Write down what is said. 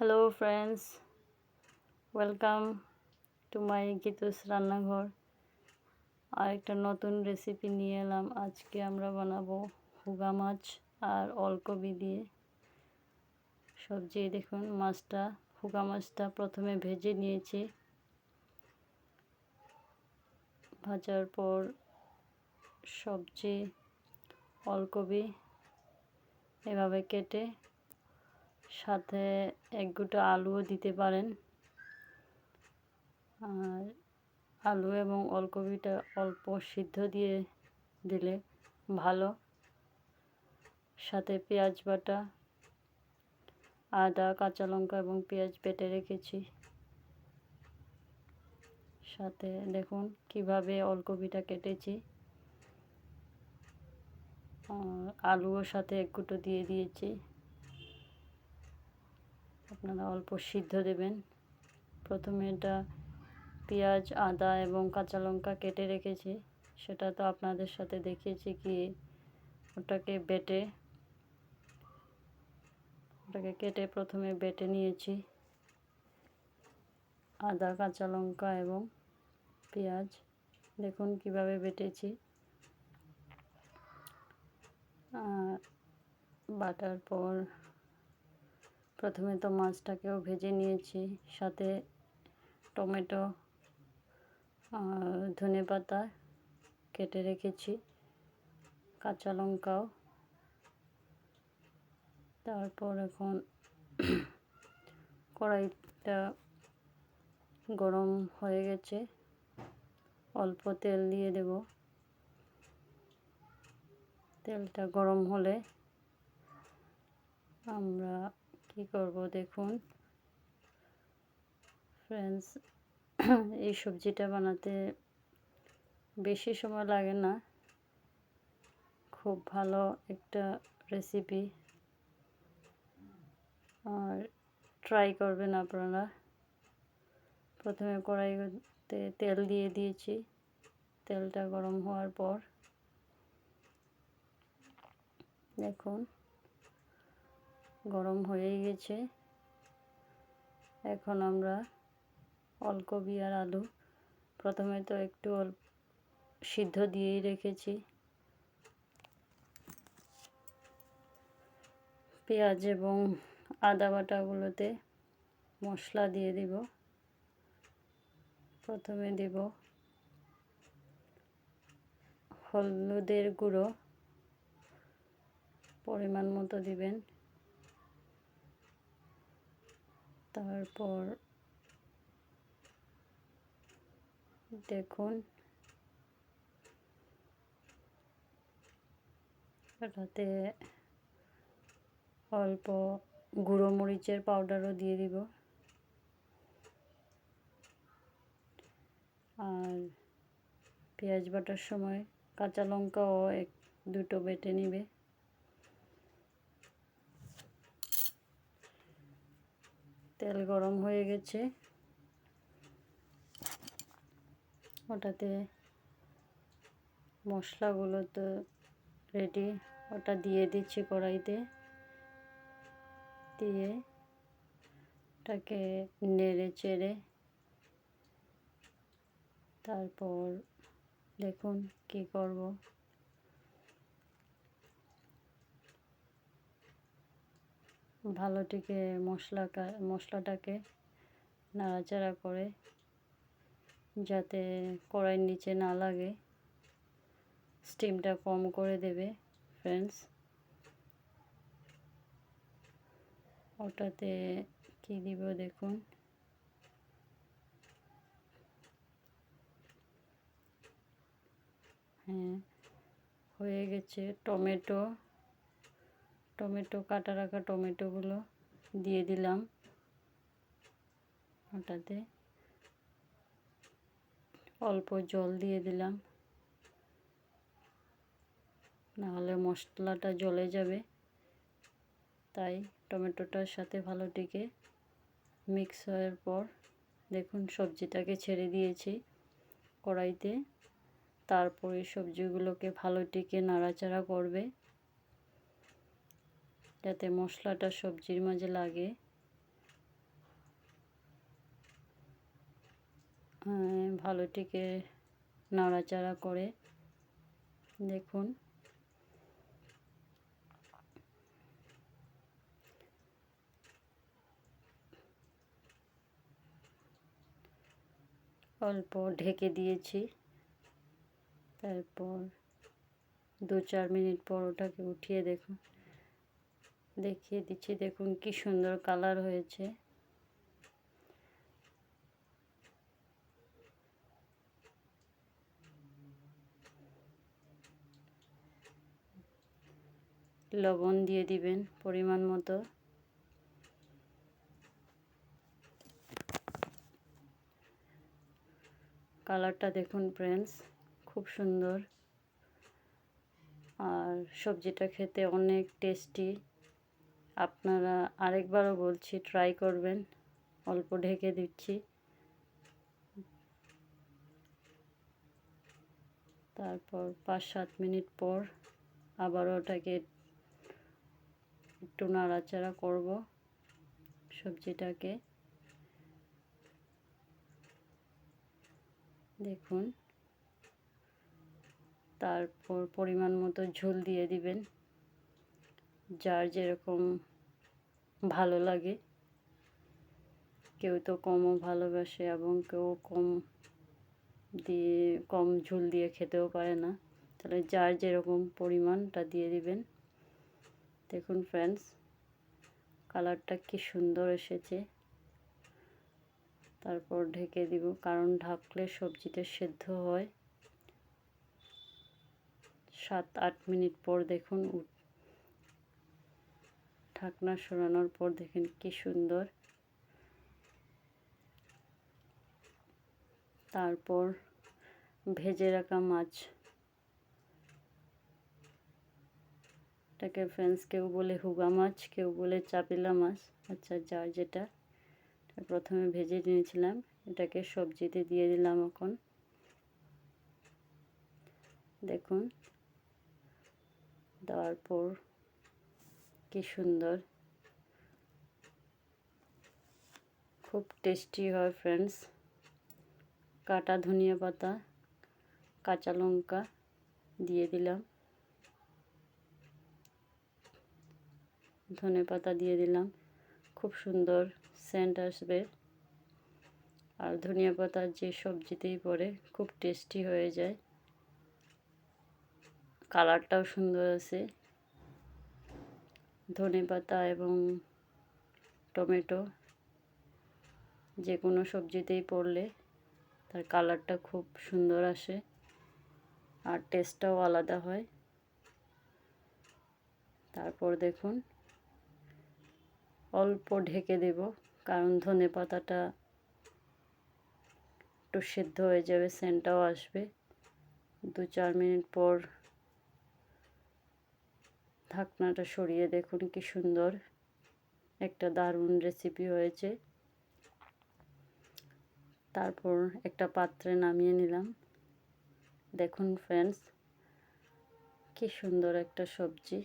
Hello friends, welcome to my Geetus রান্নাঘর। আরেকটা নতুন রেসিপি নিয়ে এলাম। আজকে আমরা বানাবো হোগা মাছ আর ওলকপি দিয়ে সবজি। দেখুন হোগা মাছটা প্রথমে ভেজে নিয়েছি। ভাজার পর সবজি ওলকপি এভাবে কেটে সাথে এক গুঁটো আলুও দিতে পারেন। আর আলু এবং ওলকপিটা অল্প সিদ্ধ দিয়ে দিলে ভালো। সাথে পেঁয়াজ বাটা, আদা, কাঁচা লঙ্কা এবং পেঁয়াজ বেটে রেখেছি। সাথে দেখুন কিভাবে ওলকপিটা কেটেছি। আলুও সাথে এক গুঁটো দিয়ে দিয়েছি। আপনারা অল্প সিদ্ধ দেবেন। প্রথমে এটা পেঁয়াজ, আদা এবং কাঁচা লঙ্কা কেটে রেখেছি, সেটা তো আপনাদের সাথে দেখিয়েছি কি ওটাকে কেটে প্রথমে বেটে নিয়েছি। আদা, কাঁচা লঙ্কা এবং পেঁয়াজ দেখুন কিভাবে বেটেছি। বাটার পর প্রথমে তো মাছটাকেও ভেজে নিয়েছি, সাথে টমেটো, ধনেপাতা কেটে রেখেছি, কাঁচা লঙ্কাও। তারপর এখন কড়াইটা গরম হয়ে গেছে, অল্প তেল দিয়ে দেব। তেলটা গরম হলে আমরা কি করব দেখুন ফ্রেন্ডস। এই সবজিটা বানাতে বেশি সময় লাগে না, খুব ভালো একটা রেসিপি, আর ট্রাই করবেন আপনারা। প্রথমে কড়াইতে তেল দিয়ে দিয়েছি। তেলটা গরম হওয়ার পর দেখুন গরম হয়ে গেছে। এখন আমরা ওলকপি আর আলু প্রথমে তো একটু সিদ্ধ দিয়েই রেখেছি। পেঁয়াজ এবং আদা বাটাগুলোতে মশলা দিয়ে দিব। প্রথমে দেব হলুদের গুঁড়ো, পরিমাণ মতো দিবেন। তারপর দেখুন এটাতে অল্প গুঁড়ো মরিচের পাউডারও দিয়ে দিব। আর পেঁয়াজ বাটার সময় কাঁচা লঙ্কাও এক দুটো বেটে নিবে। তেল গরম হয়ে গেছে, ওটাতে মশলাগুলো তো রেডি, ওটা দিয়ে দিচ্ছি কড়াইতে। দিয়ে ওটাকে নেড়ে চেড়ে তারপর দেখুন কি করব। ভালোটিকে মশলাটাকে নাড়াচাড়া করে যাতে কড়াইয়ের নিচে না লাগে, স্টিমটা কম করে দেবে ফ্রেন্ডস। ওটাতে কি দিব দেখুন, হ্যাঁ হয়ে গেছে। টমেটো কাটা রাখা টমেটোগুলো দিয়ে দিলাম। ওটাতে অল্প জল দিয়ে দিলাম, নাহলে মশলাটা জ্বলে যাবে। তাই টমেটোটার সাথে ভালোটিকে মিক্স হওয়ার পর দেখুন সবজিটাকে ছেড়ে দিয়েছি কড়াইতে। তারপরে সবজিগুলোকে ভালোটিকে নাড়াচাড়া করবে যাতে মশলাটা সবজির মাঝে লাগে। ভালোটিকে নাড়াচাড়া করে দেখুন অল্প ঢেকে দিয়েছি। তারপর 2-4 মিনিট পর ওটাকে উঠিয়ে দেখিয়ে দিচ্ছি। দেখুন কি সুন্দর কালার হয়েছে। লবণ দিয়ে দিবেন পরিমাণ মতো। কালারটা দেখুন ফ্রেন্ডস, খুব সুন্দর। আর সবজিটা খেতে অনেক টেস্টি। আপনারা আরেকবারও বলছি ট্রাই করবেন। অল্প ঢেকে দিচ্ছি। তারপর 5-7 মিনিট পর আবারও ওটাকে একটু নাড়াচাড়া করব সবজিটাকে। দেখুন, তারপর পরিমাণ মতো ঝোল দিয়ে দিবেন, যার যেরকম ভালো লাগে। কেউ তো কমও ভালোবাসে এবং কেউ কম ঝোল দিয়ে খেতেও পারে না। তাহলে যার যেরকম পরিমাণটা দিয়ে দিবেন। দেখুন ফ্রেন্ডস, কালারটা কি সুন্দর এসেছে। তারপর ঢেকে দিব, কারণ ঢাকলে সবজিটা সেদ্ধ হয়। 7-8 মিনিট পর দেখুন, ঢাকনা সরানোর পর দেখেন কি সুন্দর। তারপর ভেজে রাখা মাছ, এটাকে ফ্রেন্ডস কেউ বলে হোগা মাছ, কেউ বলে চাপিলা মাছ। আচ্ছা, যার যেটা। প্রথমে ভেজে নিয়েছিলাম, এটাকে সবজিতে দিয়ে দিলাম। এখন দেখুন, দেওয়ার পর কি সুন্দর, খুব টেস্টি হয় ফ্রেন্ডস। কাটা ধনিয়া পাতা, কাঁচা লঙ্কা দিয়ে দিলাম, ধনে পাতা দিয়ে দিলাম। খুব সুন্দর সেন্ট আসবে। আর ধনিয়া পাতা যে সবজিতেই পড়ে খুব টেস্টি হয়ে যায়। কালারটাও সুন্দর আছে। ধনে পাতা এবং টমেটো যে কোনো সবজিতেই পড়লে তার কালারটা খুব সুন্দর আসে আর টেস্টটাও আলাদা হয়। তারপর দেখুন, অল্প ঢেকে দেব, কারণ ধনে পাতাটা একটু সেদ্ধ হয়ে যাবে, সেন্টটাও আসবে। 2-4 মিনিট পর ঢাকনাটা সরিয়ে দেখুন কি সুন্দর একটা দারুণ রেসিপি হয়েছে। তারপর একটা পাত্রে নামিয়ে নিলাম। দেখুন ফ্রেন্ডস, কি সুন্দর একটা সবজি।